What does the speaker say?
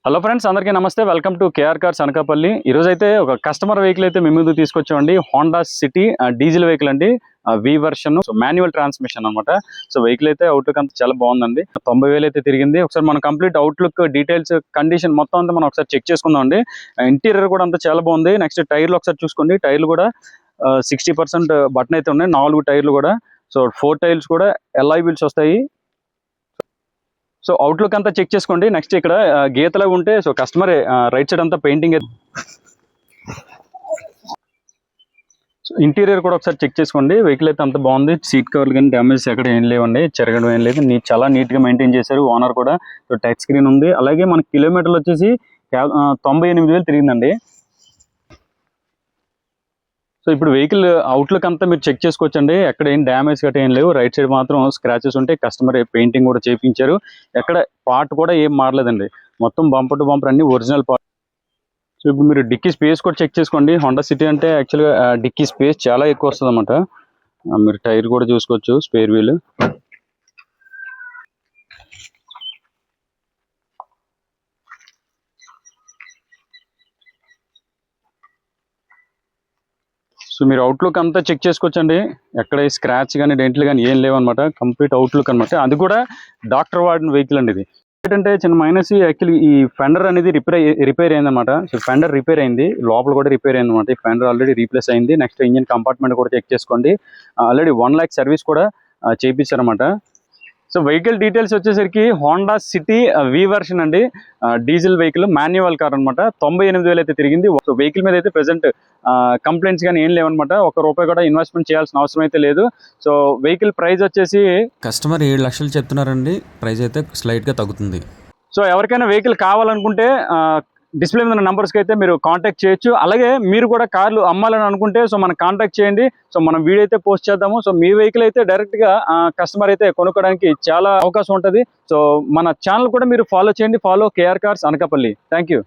Hello friends, అందరికీ నమస్తే. Welcome to KR cars Anakapalli. ఈరోజు అయితే ఒక కస్టమర్ వెహికల్ అయితే మీ ముందు తీసుకొచ్చామండి. హోండా సిటీ డీజిల్ వెహికల్ అండి, వి వర్షన్, మాన్యువల్ ట్రాన్స్మిషన్ అనమాట. సో వెహికల్ అయితే అవుట్లుక్ అంతా చాలా బాగుందండి. 90,000 అయితే తిరిగింది. ఒకసారి మనం కంప్లీట్ అవుట్లుక్ డీటెయిల్స్, కండిషన్ మొత్తం అంతా మనం ఒకసారి చెక్ చేసుకుందాం అండి. ఇంటీరియర్ కూడా అంతా చాలా బాగుంది. నెక్స్ట్ టైర్లు ఒకసారి చూసుకోండి. టైర్లు కూడా 60% బటన్ అయితే ఉన్నాయి. 4 టైర్లు కూడా. సో 4 టైర్స్ కూడా ఎల్ఐ వీల్స్ వస్తాయి. సో అవుట్లుక్ అంతా చెక్ చేసుకోండి. నెక్స్ట్ ఇక్కడ గీతలా ఉంటే సో కస్టమర్ రైట్ సైడ్ అంతా పెయింటింగ్. సో ఇంటీరియర్ కూడా ఒకసారి చెక్ చేసుకోండి. వెహికల్ అయితే అంత బాగుంది. సీట్ కవర్లు కానీ డ్యామేజ్ ఎక్కడ ఏం లేవండి, చెరగడం ఏం లేదు. చాలా నీట్గా మెయింటైన్ చేశారు ఓనర్ కూడా. సో టచ్ స్క్రీన్ ఉంది. అలాగే మనకి కిలోమీటర్లు వచ్చేసి 98,000 తిరిగిందండి. సో ఇప్పుడు వెహికల్ అవుట్లుక్ అంతా మీరు చెక్ చేసుకోవచ్చండి. ఎక్కడ ఏం డ్యామేజ్ గట్రా ఏం లేవు. రైట్ సైడ్ మాత్రం స్క్రాచెస్ ఉంటే కస్టమర్ పెయింటింగ్ కూడా చేయించారు. ఎక్కడ పార్ట్ కూడా ఏం మారలేదండి. మొత్తం బంపర్ టు బంపర్ అన్ని ఒరిజినల్ పార్ట్. సో ఇప్పుడు మీరు డిక్కీ స్పేస్ కూడా చెక్ చేసుకోండి. హోండా సిటీ అంటే యాక్చువల్గా డిక్కీ స్పేస్ చాలా ఎక్కువ వస్తుంది అన్నమాట. మీరు టైర్ కూడా చూసుకోవచ్చు, స్పేర్ వీల్. సో మీరు అవుట్లుక్ అంతా చెక్ చేసుకోవచ్చండి. ఎక్కడ స్క్రాచ్ కానీ డెంట్లు కానీ ఏం లేవన్నమాట. కంప్లీట్ అవుట్లుక్ అనమాట. అది కూడా డాక్టర్ వాడిన వెహికల్ అండి ఇది. ఏంటంటే చిన్న మైనస్, యాక్చువల్లీ ఈ ఫెండర్ అనేది రిపేర్ అయిందన్నమాట. సో ఫెండర్ రిపేర్ అయింది, లోపల కూడా రిపేర్ అయింది అనమాట. ఈ ఫెండర్ ఆల్రెడీ రీప్లేస్ అయింది. నెక్స్ట్ ఇంజిన్ కంపార్ట్మెంట్ కూడా చెక్ చేసుకోండి. ఆల్రెడీ 1 lakh సర్వీస్ కూడా చేయించారన్నమాట. సో వెహికల్ డీటెయిల్స్ వచ్చేసరికి హోండా సిటీ వి వర్షన్ అండి, డీజిల్ వెహికల్, మాన్యువల్ కార్ అనమాట. 98,000 అయితే తిరిగింది. సో వెహికల్ మీద అయితే ప్రెసెంట్ కంప్లైంట్స్ కానీ ఏం లేవన్నమాట. ₹1 కూడా ఇన్వెస్ట్మెంట్ చేయాల్సిన అవసరం అయితే లేదు. సో వెహికల్ ప్రైస్ వచ్చేసి కస్టమర్ 7 లక్షలు చెప్తున్నారండి. ప్రైస్ అయితే స్లైట్గా తగ్గుతుంది. సో ఎవరికైనా వెహికల్ కావాలనుకుంటే డిస్ప్లే మీద ఉన్న నంబర్స్కి అయితే మీరు కాంటాక్ట్ చేయొచ్చు. అలాగే మీరు కూడా కార్లు అమ్మాలని అనుకుంటే సో మనం కాంటాక్ట్ చేయండి. సో మనం వీడియో అయితే పోస్ట్ చేద్దాము. సో మీ వెహికల్ అయితే డైరెక్ట్గా కస్టమర్ అయితే కొనుక్కోవడానికి చాలా అవకాశం ఉంటుంది. సో మన ఛానల్ కూడా మీరు ఫాలో చేయండి. Follow KR cars Anakapalli. Thank you.